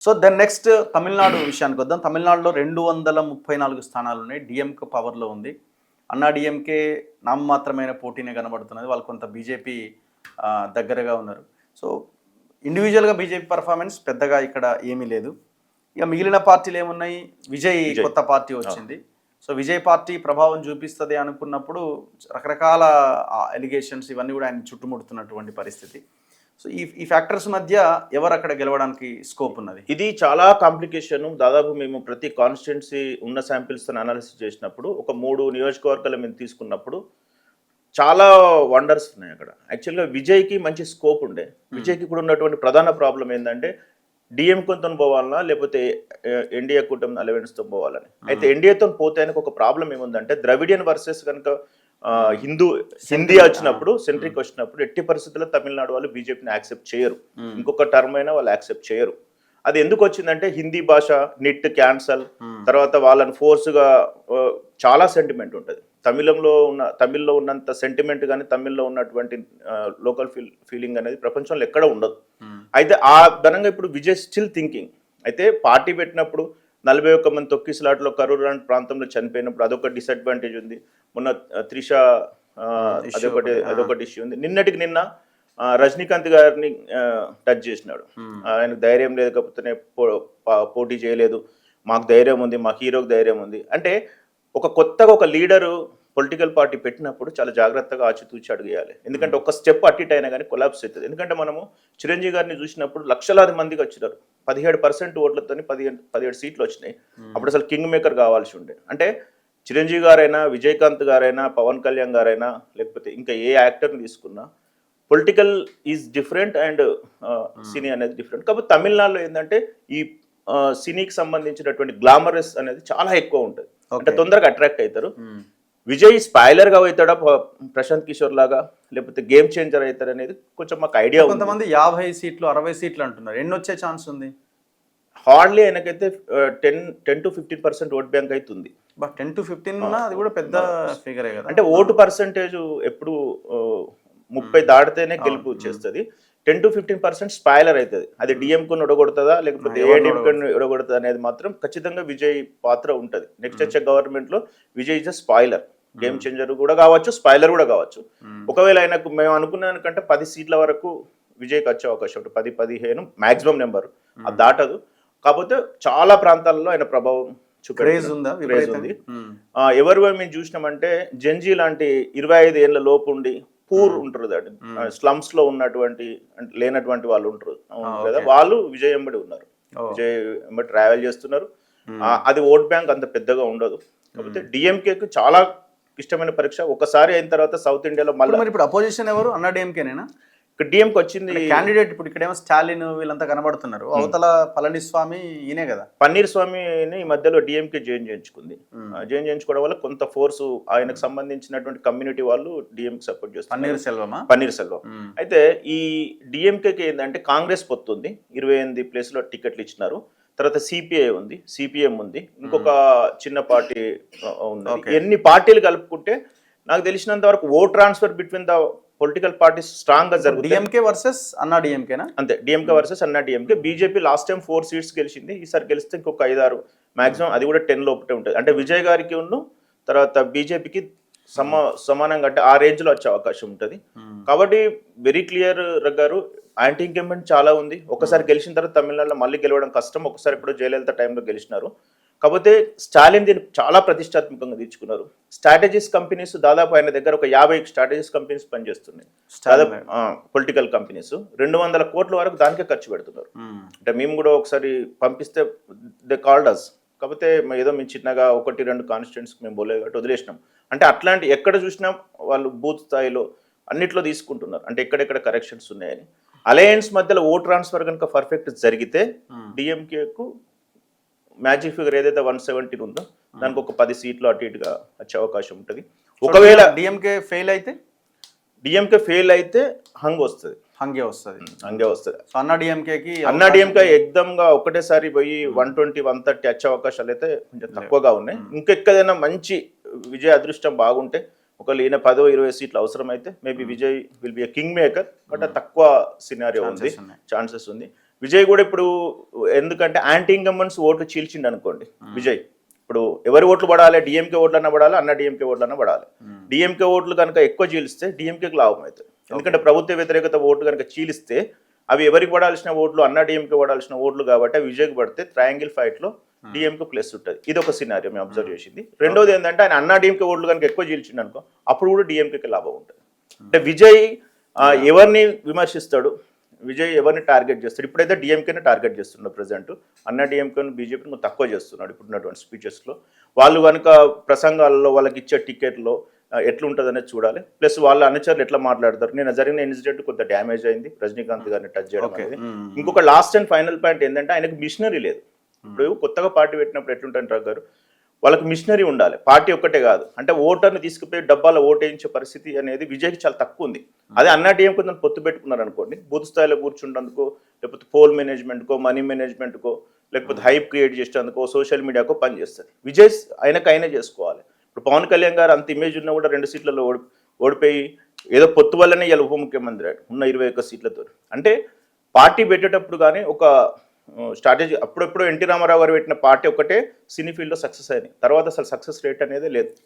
So then next Tamil Nadu విషయానికి వద్దాం. తమిళనాడులో 234 స్థానాలు ఉన్నాయి. డిఎంకే పవర్లో ఉంది. అన్నా డిఎంకే నామమాత్రమైన పోటీనే కనబడుతున్నది. వాళ్ళు కొంత బీజేపీ దగ్గరగా ఉన్నారు. సో ఇండివిజువల్గా బీజేపీ పర్ఫార్మెన్స్ పెద్దగా ఇక్కడ ఏమీ లేదు. ఇక మిగిలిన పార్టీలు ఏమున్నాయి? విజయ్ కొత్త పార్టీ వచ్చింది. సో విజయ్ పార్టీ ప్రభావం చూపిస్తుంది అనుకున్నప్పుడు రకరకాల ఎలిగేషన్స్ ఇవన్నీ కూడా ఆయన చుట్టుముడుతున్నటువంటి పరిస్థితి. సో ఈ ఫ్యాక్టర్స్ మధ్య ఎవరు అక్కడ గెలవడానికి స్కోప్ ఉన్నది? ఇది చాలా కాంప్లికేషన్. దాదాపు మేము ప్రతి కాన్స్టిట్యున్సీ ఉన్న శాంపిల్స్తో అనాలిసిస్ చేసినప్పుడు ఒక 3 నియోజకవర్గాలు మేము తీసుకున్నప్పుడు చాలా వండర్స్ ఉన్నాయి అక్కడ. యాక్చువల్గా విజయ్కి మంచి స్కోప్ ఉండే. విజయ్కి ఇప్పుడు ఉన్నటువంటి ప్రధాన ప్రాబ్లం ఏంటంటే డిఎంకేతో పోవాలన్నా లేకపోతే ఎన్డీఏ కూటమి అలవెన్స్తో పోవాలని. అయితే ఎన్డీఏతో పోతే ఆయనకు ఒక ప్రాబ్లం ఏముందంటే ద్రవిడియన్ వర్సెస్ కనుక హిందీ వచ్చినప్పుడు సెంట్రిక్ వచ్చినప్పుడు ఎట్టి పరిస్థితుల్లో తమిళనాడు వాళ్ళు బీజేపీని యాక్సెప్ట్ చేయరు. ఇంకొక టర్మ్ అయినా వాళ్ళు యాక్సెప్ట్ చేయరు. అది ఎందుకు వచ్చిందంటే హిందీ భాష నిట్ క్యాన్సల్ తర్వాత వాళ్ళని ఫోర్స్గా చాలా సెంటిమెంట్ ఉంటుంది. తమిళ్లో ఉన్నంత సెంటిమెంట్ కానీ తమిళ్లో ఉన్నటువంటి లోకల్ ఫీలింగ్ అనేది ప్రపంచంలో ఎక్కడ ఉండదు. అయితే ఆ ఘనంగా ఇప్పుడు విజయ్ స్టిల్ థింకింగ్. అయితే పార్టీ పెట్టినప్పుడు 41 మంది తొక్కిసలాట్లో కరూర్ లాంటి ప్రాంతంలో చనిపోయినప్పుడు అదొక డిసడ్వాంటేజ్ ఉంది. మొన్న త్రిష అదొకటి ఇష్యూ ఉంది. నిన్న రజనీకాంత్ గారిని టచ్ చేసినాడు. ఆయనకు ధైర్యం లేకపోతేనే పోటీ చేయలేదు, మాకు ధైర్యం ఉంది, మా హీరోకి ధైర్యం ఉంది అంటే కొత్తగా ఒక లీడరు పొలిటికల్ పార్టీ పెట్టినప్పుడు చాలా జాగ్రత్తగా ఆచితూచి అడిగేయాలి. ఎందుకంటే ఒక స్టెప్ అటు ఇటు అయినా కానీ కొలాప్స్ అవుతుంది. ఎందుకంటే మనము చిరంజీవి గారిని చూసినప్పుడు లక్షలాది మందికి వచ్చినారు. 17% ఓట్లతో 17 సీట్లు వచ్చినాయి. అప్పుడు అసలు కింగ్ మేకర్ కావాల్సి ఉండే. అంటే చిరంజీవి గారైనా విజయకాంత్ గారైనా పవన్ కళ్యాణ్ గారైనా లేకపోతే ఇంకా ఏ యాక్టర్ని తీసుకున్నా పొలిటికల్ ఈజ్ డిఫరెంట్ అండ్ సినీ అనేది డిఫరెంట్. కాబట్టి తమిళనాడులో ఏంటంటే ఈ సినీకి సంబంధించినటువంటి గ్లామరస్ అనేది చాలా ఎక్కువ ఉంటుంది. అంటే తొందరగా అట్రాక్ట్ అవుతారు. విజయ్ స్పాయిలర్గా అవుతాడా ప్రశాంత్ కిషోర్ లాగా లేకపోతే గేమ్ చేంజర్ అవుతాడు అనేది కొంచెం మాకు ఐడియా ఉంది. కొంతమంది 50 సీట్లు 60 సీట్లు అంటున్నారు. ఎన్ని వచ్చే ఛాన్స్ ఉంది? హార్డ్లీ ఆయనకైతే 10 to 15% ఓట్ బ్యాంక్ అవుతుంది. 10 to 15 అది కూడా పెద్ద ఫిగరే కదా. అంటే ఓటు పర్సంటేజ్ ఎప్పుడు 30 దాటితేనే గెలుపు చేస్తుంది. 10 to 15% స్పాయిలర్ అవుతుంది. అది డిఎంకేని ఒడగొడుతుందా లేకపోతే ఏడీఎంకేని ఒడగొడుతుందా అనేది మాత్రం ఖచ్చితంగా విజయ్ పాత్ర ఉంటుంది. నెక్స్ట్ వచ్చే గవర్నమెంట్లో Vijay is a spoiler. Game changer కూడా కావచ్చు, స్పాయిలర్ కూడా కావచ్చు. ఒకవేళ ఆయనకు మేము అనుకున్నానికంటే 10 సీట్ల వరకు విజయ్కి వచ్చే అవకాశం ఉంటుంది. 10-15 మాక్సిమం నెంబర్ అది దాటదు. కాకపోతే చాలా ప్రాంతాల్లో ఆయన ప్రభావం క్రేజ్ ఉంది. ఎవరు మేము చూసినామంటే జంజీ లాంటి 25 ఏళ్ళ లోపు ఉండి పూర్ ఉంటారు దాన్ని స్లమ్స్ లో ఉన్నటువంటి లేనటువంటి వాళ్ళు ఉంటారు కదా, వాళ్ళు విజయ్ ఎంబడి ఉన్నారు. విజయ్ ఎంబడి ట్రావెల్ చేస్తున్నారు. అది ఓట్ బ్యాంక్ అంత పెద్దగా ఉండదు. కాకపోతే డిఎంకేకి చాలా ఇష్టమైన పరీక్ష. ఒకసారి అయిన తర్వాత సౌత్ ఇండియాలో మళ్ళీ ఇప్పుడు అపోజిషన్ ఎవరు? అన్నా డిఎంకేనేనా? ఇక్కడ డిఎంకి వచ్చింది క్యాండిడేట్. ఇప్పుడు ఇక్కడేమో స్టాలిన్ వీళ్ళంతా కనబడుతున్నారు. అవతల పళనిస్వామి ఈయనే కదా. పన్నీర్ స్వామిని ఈ మధ్యలో డిఎంకే జాయిన్ చేయించుకుంది. జాయిన్ చేయించుకోవడం వల్ల కొంత ఫోర్స్ ఆయనకు సంబంధించినటువంటి కమ్యూనిటీ వాళ్ళు డిఎంకి సపోర్ట్ చేస్తారు. పన్నీర్ సెల్వం. అయితే ఈ డిఎంకేకి ఏంటంటే కాంగ్రెస్ పొత్తుంది. 28 ప్లేస్లో టికెట్లు ఇచ్చినారు. తర్వాత సిపిఐ ఉంది, సిపిఎం ఉంది, ఇంకొక చిన్న పార్టీ ఉంది. ఎన్ని పార్టీలు కలుపుకుంటే నాకు తెలిసినంత వరకు vote transfer between the political parties strong గా జరుగుతుంది. డిఎంకే వర్సెస్ అన్నా డిఎంకేనా? అంతే, డిఎంకే వర్సెస్ అన్నా DMK. BJP last time 4 seats గెలిచింది. ఈసారి గెలిస్తే ఇంకొక 5-6 మాక్సిమం, అది కూడా 10 లోపటే ఉంటుంది. అంటే విజయ్ గారికి తర్వాత బీజేపీకి సమానంగా అంటే ఆ రేంజ్ లో వచ్చే అవకాశం ఉంటుంది. కాబట్టి వెరీ క్లియర్ గారు యాంటీ ఇంకంబెంట్ చాలా ఉంది. ఒకసారి గెలిచిన తర్వాత తమిళనాడులో మళ్ళీ గెలవడం కష్టం. ఒకసారి ఇప్పుడు జయలలిత టైంలో గెలిచినారు. కాకపోతే స్టాలిన్ దీన్ని చాలా ప్రతిష్టాత్మకంగా తీర్చుకున్నారు. స్ట్రాటజీస్ కంపెనీస్ దాదాపు ఆయన దగ్గర ఒక 50 స్ట్రాటజీస్ కంపెనీస్ పనిచేస్తున్నాయి. దాదాపు పొలిటికల్ కంపెనీస్ 200 కోట్ల వరకు దానికే ఖర్చు పెడుతున్నారు. అంటే మేము కూడా ఒకసారి పంపిస్తే దే కాల్డ్ అస్. కాకపోతే ఏదో మేము చిన్నగా 1-2 కాన్స్టిట్యూయెంట్స్కి మేము పోలేదు కాబట్టి వదిలేసినాం. అంటే అట్లాంటి ఎక్కడ చూసినా వాళ్ళు బూత్ స్థాయిలో అన్నిట్లో తీసుకుంటున్నారు. అంటే ఎక్కడెక్కడ కరెక్షన్స్ ఉన్నాయని. అలయన్స్ మధ్యలో ఓట్ ట్రాన్స్ఫర్ కనుక పర్ఫెక్ట్ జరిగితే డిఎంకేకు మ్యాజిక్ ఫిగర్ ఏదైతే 170 ఉందో దానికి ఒక 10 సీట్లు అటు ఇటుగా వచ్చే అవకాశం ఉంటుంది. ఒకవేళ డిఎంకే ఫెయిల్ అయితే హంగే వస్తుంది. అన్నా డిఎంకే ఎగ్దమ్గా ఒకటేసారి పోయి 120-130 వచ్చే అవకాశాలు అయితే కొంచెం తక్కువగా ఉన్నాయి. ఇంకెక్కడైనా మంచి విజయ్ అదృష్టం బాగుంటే ఒకవేళ ఈయన 10-20 సీట్లు అవసరం అయితే maybe Vijay will be a king maker. But తక్కువ సినారియో ఉంది, ఛాన్సెస్ ఉంది. విజయ్ కూడా ఇప్పుడు ఎందుకంటే యాంటీ ఇన్కంబెన్స్ ఓట్లు చీల్చిండు అనుకోండి విజయ్. ఇప్పుడు ఎవరి ఓట్లు పడాలి, డిఎంకే ఓట్లన్నా పడాలి, అన్న డిఎంకే ఓట్లన్నా పడాలి. డిఎంకే ఓట్లు కనుక ఎక్కువ చీలిస్తే డిఎంకేకి లాభం అవుతుంది. ఎందుకంటే ప్రభుత్వ వ్యతిరేకత ఓట్లు కనుక చీలిస్తే అవి ఎవరికి పడాల్సిన ఓట్లు, అన్న డిఎంకే పడాల్సిన ఓట్లు కాబట్టి అవి విజయ్కి పడితే ట్రయాంగిల్ ఫైట్ లో డిఎంకే ప్లస్ ఉంటుంది. ఇది ఒక సినారియో మేము అబ్జర్వ్ చేసింది. రెండోది ఏంటంటే ఆయన అన్నా డిఎంకే ఓట్లు కనుక ఎక్కువ చీల్చిండు అనుకో, అప్పుడు కూడా డిఎంకేకి లాభం ఉంటుంది. అంటే విజయ్ ఎవరిని విమర్శిస్తాడు, విజయ్ ఎవరిని టార్గెట్ చేస్తాడు? ఇప్పుడైతే డిఎంకేని టార్గెట్ చేస్తున్నాడు ప్రజెంట్. అన్నా డిఎంకేని బీజేపీని తక్కువ చేస్తున్నాడు ఇప్పుడున్నటువంటి స్పీచెస్లో. వాళ్ళు కనుక ప్రసంగాలలో వాళ్ళకి ఇచ్చే టికెట్లో ఎట్లుంటుంది అనేది చూడాలి. ప్లస్ వాళ్ళ అనుచరులు ఎట్లా మాట్లాడతారు. నేను జరిగిన ఇన్సిడెంట్ కొంత డ్యామేజ్ అయింది, రజనీకాంత్ గారిని టచ్ చేయడం అనేది. ఇంకొక లాస్ట్ అండ్ ఫైనల్ పాయింట్ ఏంటంటే ఆయనకు మిషనరీ లేదు. ఇప్పుడు కొత్తగా పార్టీ పెట్టినప్పుడు ఎట్లుంటారు రావు గారు, వాళ్ళకి మిషనరీ ఉండాలి, పార్టీ ఒక్కటే కాదు. అంటే ఓటర్ని తీసుకుపోయి డబ్బాలో ఓటేయించే పరిస్థితి అనేది విజయ్కి చాలా తక్కువ ఉంది. అదే అన్నా డిఎం కొంచెం పొత్తు పెట్టుకున్నారు అనుకోండి, బూత్ స్థాయిలో కూర్చుంటందుకో, లేకపోతే పోల్ మేనేజ్మెంట్కో, మనీ మేనేజ్మెంట్కో, లేకపోతే హైప్ క్రియేట్ చేసేందుకో, సోషల్ మీడియాకో పని చేస్తుంది. విజయ్ ఆయనకైనా చేసుకోవాలి. ఇప్పుడు పవన్ కళ్యాణ్ గారు అంత ఇమేజ్ ఉన్నా కూడా 2 సీట్లలో ఓడిపోయి ఏదో పొత్తు వల్లనే ఇలా ఉప ముఖ్యమంత్రి ఉన్న 21 సీట్లతో. అంటే పార్టీ పెట్టేటప్పుడు కానీ ఒక స్ట్రాటజీ, అప్పుడెప్పుడు ఎన్టీ రామారావు గారు పెట్టిన పార్టీ ఒకటే సినీ ఫీల్డ్లో సక్సెస్ అయింది, తర్వాత అసలు సక్సెస్ రేట్ అనేది లేదు.